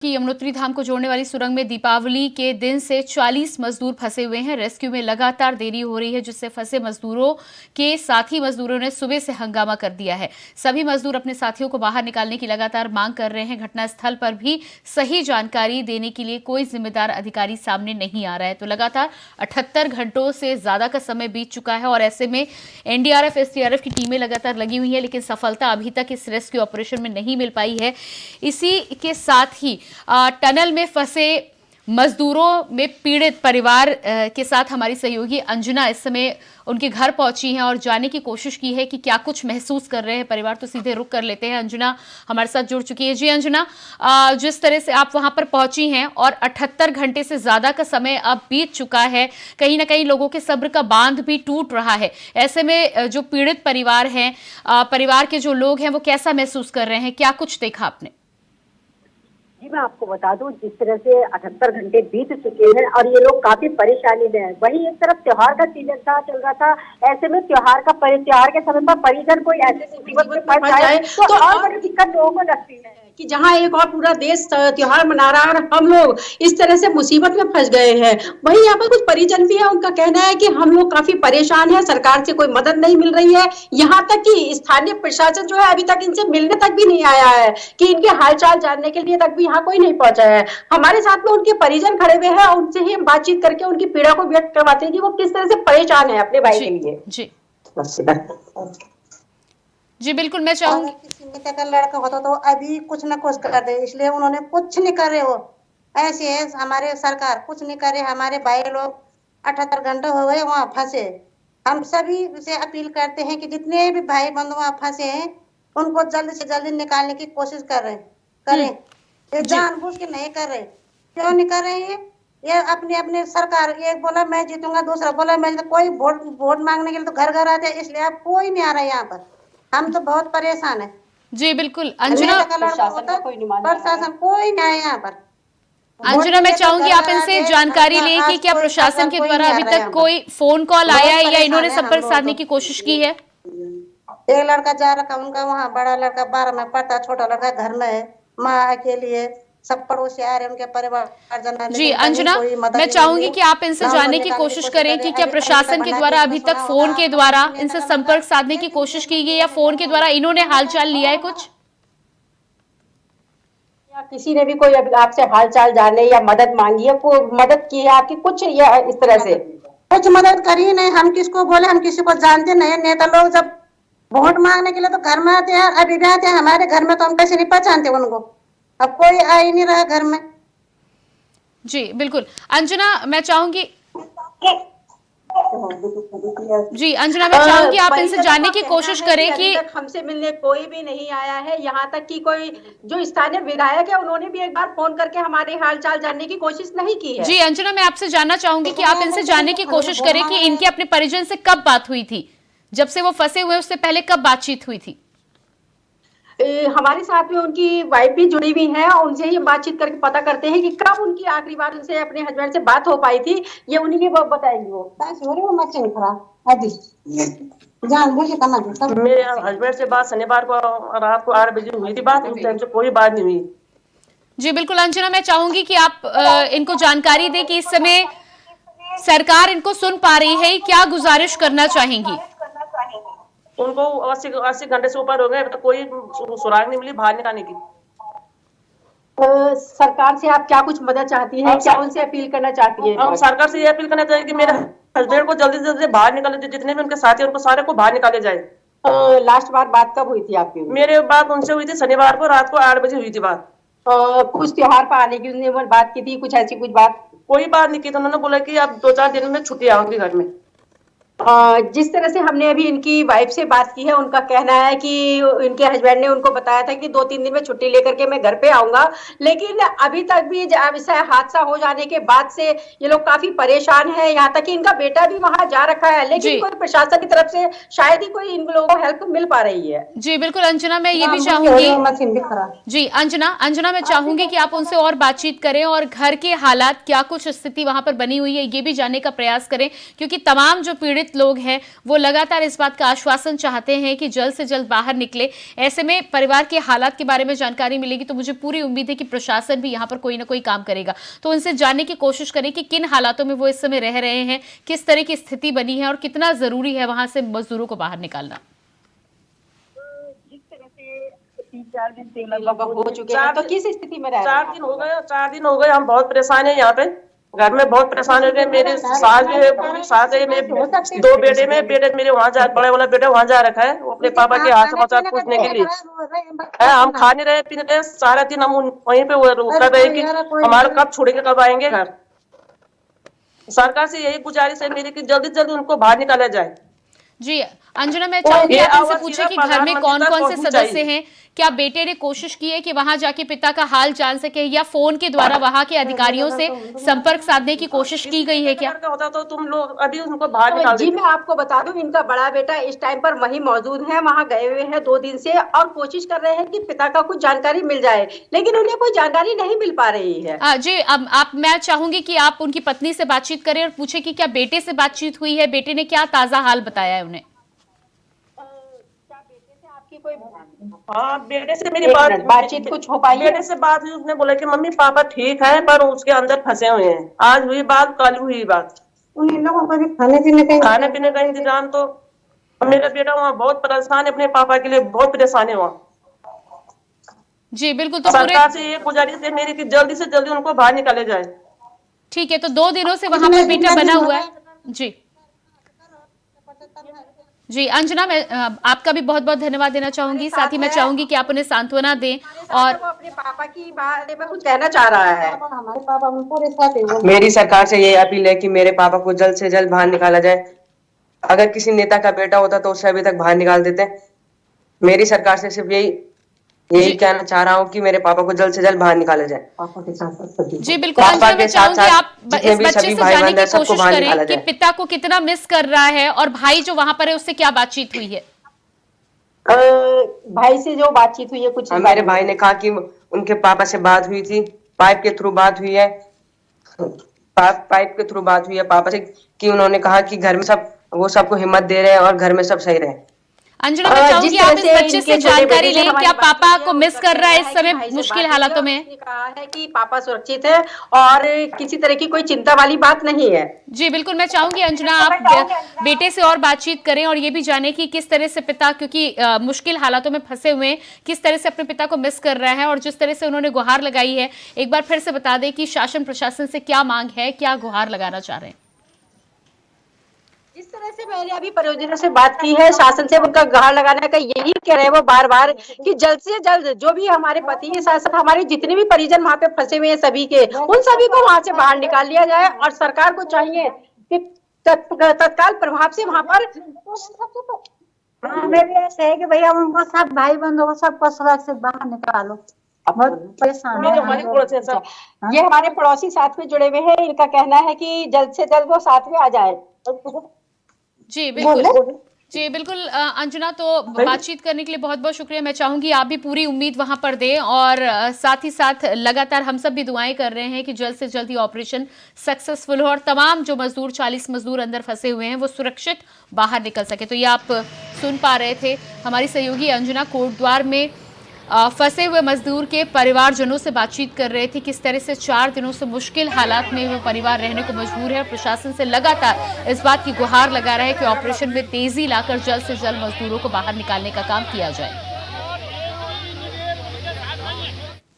कि यमुनोत्री धाम को जोड़ने वाली सुरंग में दीपावली के दिन से 40 मजदूर फंसे हुए हैं। रेस्क्यू में लगातार देरी हो रही है, जिससे फंसे मजदूरों के साथी मजदूरों ने सुबह से हंगामा कर दिया है। सभी मजदूर अपने साथियों को बाहर निकालने की लगातार मांग कर रहे हैं। घटनास्थल पर भी सही जानकारी देने के लिए कोई जिम्मेदार अधिकारी सामने नहीं आ रहा है। तो लगातार 78 घंटों से ज्यादा का समय बीत चुका है और ऐसे में एनडीआरएफ, एसडीआरएफ की टीमें लगातार लगी हुई है, लेकिन सफलता अभी तक इस रेस्क्यू ऑपरेशन में नहीं मिल पाई है। इसी के साथ ही टनल में फंसे मजदूरों में पीड़ित परिवार के साथ हमारी सहयोगी अंजना इस समय उनके घर पहुंची हैं और जानने की कोशिश की है कि क्या कुछ महसूस कर रहे हैं परिवार। तो सीधे रुक कर लेते हैं। अंजना हमारे साथ जुड़ चुकी है। जी अंजना, जिस तरह से आप वहां पर पहुंची हैं और 78 घंटे से ज्यादा का समय अब बीत चुका है, कहीं ना कहीं लोगों के सब्र का बांध भी टूट रहा है। ऐसे में जो पीड़ित परिवार हैं, परिवार के जो लोग हैं, वो कैसा महसूस कर रहे हैं? क्या कुछ देखा आपने? जी मैं आपको बता दूं, जिस तरह से 78 घंटे बीत चुके हैं और ये लोग काफी परेशानी में हैं। वहीं एक तरफ त्योहार का सीजन चल रहा था। ऐसे में त्योहार के समय पर परिजन कोई ऐसे मुसीबत में फंस जाए तो और बड़ी दिक्कत लोगों को लगती है कि जहां एक और पूरा देश त्योहार मना रहा है और हम लोग इस तरह से मुसीबत में फंस गए हैं। वहीं यहाँ पर कुछ परिजन भी है, उनका कहना है कि हम लोग काफी परेशान हैं, सरकार से कोई मदद नहीं मिल रही है। यहाँ तक कि स्थानीय प्रशासन जो है अभी तक इनसे मिलने तक भी नहीं आया है, कि इनके हालचाल जानने के लिए तक भी यहाँ कोई नहीं पहुंचा है। हमारे साथ में उनके परिजन खड़े हुए हैं, उनसे ही हम बातचीत करके उनकी पीड़ा को व्यक्त करवाते हैं कि वो किस तरह से परेशान है अपने भाई के लिए। जी जी बिल्कुल, मैं चाहूंगी किसी मित्र का लड़का होता तो अभी कुछ न कुछ कर दे, इसलिए उन्होंने कुछ नहीं करे। वो ऐसे है, हमारे सरकार कुछ नहीं करे। हमारे भाई लोग 78 घंटे हो गए वहाँ फंसे। हम सभी से अपील करते हैं कि जितने भी भाई बंधु वहाँ फंसे हैं उनको जल्द से जल्द निकालने की कोशिश करें। ये जानबूझ के नहीं कर रहे। क्यों नहीं कर रहे हैं? ये अपने अपने सरकार, एक बोला मैं जीतूंगा, दूसरा बोला मैं जीतूंगा। कोई वोट मांगने के लिए तो घर घर आते हैं, इसलिए अब कोई नहीं आ रहा है यहाँ पर। हम तो बहुत परेशान है। जी बिल्कुल अंजना, प्रशासन कोई नहीं है यहाँ पर। अंजना मैं चाहूंगी आप इनसे जानकारी लें कि क्या प्रशासन के द्वारा अभी तक कोई फोन कॉल आया है या इन्होंने संपर्क साधने की कोशिश की है? एक लड़का जा रखा उनका वहाँ, बड़ा लड़का 12 में पढ़ता, छोटा लड़का घर में है। माँ अकेली है, सब पड़ोसी आ रहे हैं, उनके परिवार। जी अंजना, मैं चाहूंगी कि आप इनसे जानने की कोशिश करें कि क्या प्रशासन के द्वारा अभी तक फोन के द्वारा इनसे संपर्क साधने की कोशिश की गई या फोन के द्वारा इन्होंने हालचाल लिया है कुछ? या किसी ने भी कोई आपसे हालचाल जानने या मदद मांगी है, कोई मदद की है आपकी कुछ, या इस तरह से कुछ मदद करी नहीं। हम किसको बोले, हम किसी को जानते नहीं। नेता लोग जब वोट मांगने के लिए तो घर में आते हैं, अभी भी आते हैं हमारे घर में, तो हम कैसे नहीं पहचानते उनको। अब कोई आ ही नहीं रहा घर में। जी बिल्कुल अंजना, मैं चाहूंगी आप इनसे जानने की कोशिश करें कि हमसे मिलने कोई भी नहीं आया है। यहाँ तक कि कोई जो स्थानीय विधायक है उन्होंने भी एक बार फोन करके हमारे हालचाल जानने की कोशिश नहीं की है। जी अंजना, मैं आपसे जानना चाहूंगी कि आप इनसे जानने की कोशिश करें कि इनके अपने परिजन से कब बात हुई थी, जब से वो फंसे हुए उससे पहले कब बातचीत हुई थी? हमारे साथ में उनकी वाइफ भी जुड़ी हुई है, उनसे ही बातचीत करके पता करते हैं कि कब उनकी आखिरी बार उनसे अपने हस्बैंड से बात हो पाई थी। ये उन्हीं की बताएंगे। वो मेरे हस्बैंड से बात शनिवार को रात को 8 बजे हुई थी बात, उस टाइम से कोई बात नहीं हुई। जी बिल्कुल अंजना, मैं चाहूंगी कि आप इनको जानकारी दें कि इस समय सरकार इनको सुन पा रही है, क्या गुजारिश करना चाहेंगी? उनको 80 घंटे से ऊपर हो गए, तो कोई सुराग नहीं मिली बाहर निकालने की। सरकार से आप क्या कुछ मदद चाहती हैं? क्या उनसे अपील करना चाहती है? हम सरकार से ये अपील करना चाहिए कि मेरे हस्बैंड को जल्दी से जल्दी बाहर निकाले, जितने भी उनके साथी उनको सारे को बाहर निकाले जाए। लास्ट बार बात कब हुई थी आपकी? मेरे बात उनसे हुई थी शनिवार को रात को 8 बजे हुई थी बात। कुछ त्योहार पर आने की उन्होंने बात की थी, कुछ ऐसी कुछ बात? कोई बात नहीं की। तो उन्होंने बोला कि आप 2-4 दिन में छुट्टी आऊंगी घर में। जिस तरह से हमने अभी इनकी वाइफ से बात की है, उनका कहना है कि इनके हस्बैंड ने उनको बताया था कि 2-3 दिन में छुट्टी लेकर के मैं घर पे आऊंगा, लेकिन अभी तक भी ऐसा हादसा हो जाने के बाद से ये लोग काफी परेशान हैं। यहाँ तक कि इनका बेटा भी वहां जा रखा है, लेकिन कोई प्रशासन की तरफ से शायद ही कोई इन लोगों को हेल्प मिल पा रही है। जी बिल्कुल अंजना, मैं ये भी चाहूंगी जी अंजना मैं चाहूंगी कि आप उनसे और बातचीत करें और घर के हालात क्या कुछ स्थिति वहां पर बनी हुई है ये भी जानने का प्रयास करें, क्योंकि तमाम जो पीड़ित पीड़ित लोग हैं वो लगातार इस बात का आश्वासन चाहते हैं कि जल्द से जल्द बाहर निकले। ऐसे में परिवार के हालात के बारे में जानकारी मिलेगी तो मुझे पूरी उम्मीद है कि प्रशासन भी यहाँ पर कोई ना कोई काम करेगा। तो उनसे जानने की कोशिश करें कि किन हालातों में वो इस समय रह रहे हैं, किस तरह की स्थिति बनी है और कितना जरूरी है वहां से मजदूरों को बाहर निकालना। जिस तरह से 3-4 दिन से लगभग हो चुके हैं, तो किस स्थिति में रह रहे 4 दिन हो गए, 4 दिन हो गए, हम बहुत परेशान है। यहाँ पे घर में बहुत परेशान हो गए। मेरे सास भी है, पूरी सास है, मेरे 2 बेटे में, बेटे मेरे वहाँ जा, बड़े वाला बेटा वहाँ जा रखा है वो अपने पापा के हाथ समाचार पूछने के लिए। हम खा नहीं रहे, पी नहीं रहे, सारा दिन हम वहीं पे कर रहे कि हमारा कब छोड़ेंगे, कब आएंगे घर। सरकार से यही गुजारिश है मेरी कि जल्दी से जल्दी उनको बाहर निकाला जाए। जी अंजना, मैं चाहूंगी आप इनसे पूछे कि घर में कौन कौन से सदस्य हैं, क्या बेटे ने कोशिश की है कि वहां जाके पिता का हाल जान सके या फोन के द्वारा वहां के अधिकारियों से संपर्क साधने की कोशिश की गई है क्या? होता तो तुम लोग अभी उनको बाहर निकाल जी मैं आपको बता दूं, इनका बड़ा बेटा इस टाइम पर वहीं मौजूद है, वहां गए हुए हैं 2 दिन से और कोशिश कर रहे हैं कि पिता का कुछ जानकारी मिल जाए, लेकिन उन्हें कोई जानकारी नहीं मिल पा रही है। जी अब मैं चाहूंगी कि आप उनकी पत्नी से बातचीत करें और पूछे कि क्या बेटे से बातचीत हुई है, बेटे ने क्या ताजा हाल बताया है उन्हें। हाँ, बेटे से मेरी बातचीत कुछ हो पाई है? बेटे से बात हुई, उसने बोला कि मम्मी पापा ठीक है पर उसके अंदर फंसे हुए हैं। आज हुई बात, कल हुई बात। उन लोगों को भी खाने पीने का इंतजाम तो मेरा बेटा वहाँ बहुत परेशान है, अपने पापा के लिए बहुत परेशान है वहाँ। जी बिल्कुल, तो सरकार से ये गुजारिश है मेरी कि जल्दी से जल्दी उनको बाहर निकाले जाए। ठीक है, तो 2 दिनों से वहां पर बेटा बना हुआ है। जी अंजना, मैं आपका भी बहुत बहुत धन्यवाद देना चाहूंगी। साथ ही मैं चाहूंगी कि आप उन्हें सांत्वना दें और अपने पापा की बारे में कुछ कहना चाह रहा है। हमारे पापा पूरे साथ ही मेरी सरकार से ये अपील है कि मेरे पापा को जल्द से जल्द बाहर निकाला जाए। अगर किसी नेता का बेटा होता तो उसे अभी तक बाहर निकाल देते। मेरी सरकार से सिर्फ यही कहना चाह रहा हूँ कि मेरे पापा को जल्द से जल्द बाहर निकाला जाए। पापा के साथ जी बिल्कुल अंजना, मैं चाहूंगी आप इस बच्चे से जानने की कोशिश करें कि पिता को कितना मिस कर रहा है और भाई जो वहां पर है उससे क्या बातचीत हुई है। भाई से जो बातचीत हुई है कुछ मेरे भाई ने कहा कि उनके पापा से बात हुई थी, पाइप के थ्रू बात हुई है, पाइप के थ्रू बात हुई है पापा से कि उन्होंने कहा कि घर में वो सबको हिम्मत दे रहे हैं और घर में सब सही रहे। अंजना, मैं चाहूंगी आप इस बच्चे से जानकारी लें, क्या पापा को मिस कर रहा है इस समय मुश्किल हालातों में? कहा है कि पापा सुरक्षित है और किसी तरह की कोई चिंता वाली बात नहीं है। जी बिल्कुल, मैं चाहूंगी अंजना आप बेटे से और बातचीत करें और ये भी जाने कि किस तरह से पिता, क्योंकि मुश्किल हालातों में फंसे हुए हैं, किस तरह से अपने पिता को मिस कर रहा है और जिस तरह से उन्होंने गुहार लगाई है। एक बार फिर से बता दें कि शासन प्रशासन से क्या मांग है, क्या गुहार लगाना चाह रहे हैं। जिस तरह से मैंने अभी परियोजना से बात की है, शासन से उनका गुहार लगाने का यही कह रहे हैं वो बार बार कि जल्द से जल्द जो भी हमारे पति के साथ साथ हमारे जितने भी परिजन वहाँ पे फंसे हुए हैं सभी के, उन सभी को वहाँ से बाहर निकाल लिया जाए और सरकार को चाहिए कि तत्काल प्रभाव से वहाँ पर हमें भी ऐसे है कि भैया उनको सब भाई बंधुओं को सबको सुरक्षित बाहर निकालो। बहुत परेशान है। ये हमारे पड़ोसी साथ में जुड़े हुए हैं, इनका कहना है कि जल्द से जल्द वो साथ में आ जाए। जी बिल्कुल, जी बिल्कुल अंजना, तो बातचीत करने के लिए बहुत बहुत शुक्रिया। मैं चाहूंगी आप भी पूरी उम्मीद वहां पर दें और साथ ही साथ लगातार हम सब भी दुआएं कर रहे हैं कि जल्द से जल्द ये ऑपरेशन सक्सेसफुल हो और तमाम जो मजदूर 40 मजदूर अंदर फंसे हुए हैं वो सुरक्षित बाहर निकल सके। तो ये आप सुन पा रहे थे हमारी सहयोगी अंजना कोटद्वार में फंसे हुए मजदूर के परिवारजनों से बातचीत कर रहे थे, किस तरह से 4 दिनों से मुश्किल हालात में वो परिवार रहने को मजबूर है और प्रशासन से लगातार इस बात की गुहार लगा रहा है कि ऑपरेशन में तेजी लाकर जल्द से जल्द मजदूरों को बाहर निकालने का काम किया जाए।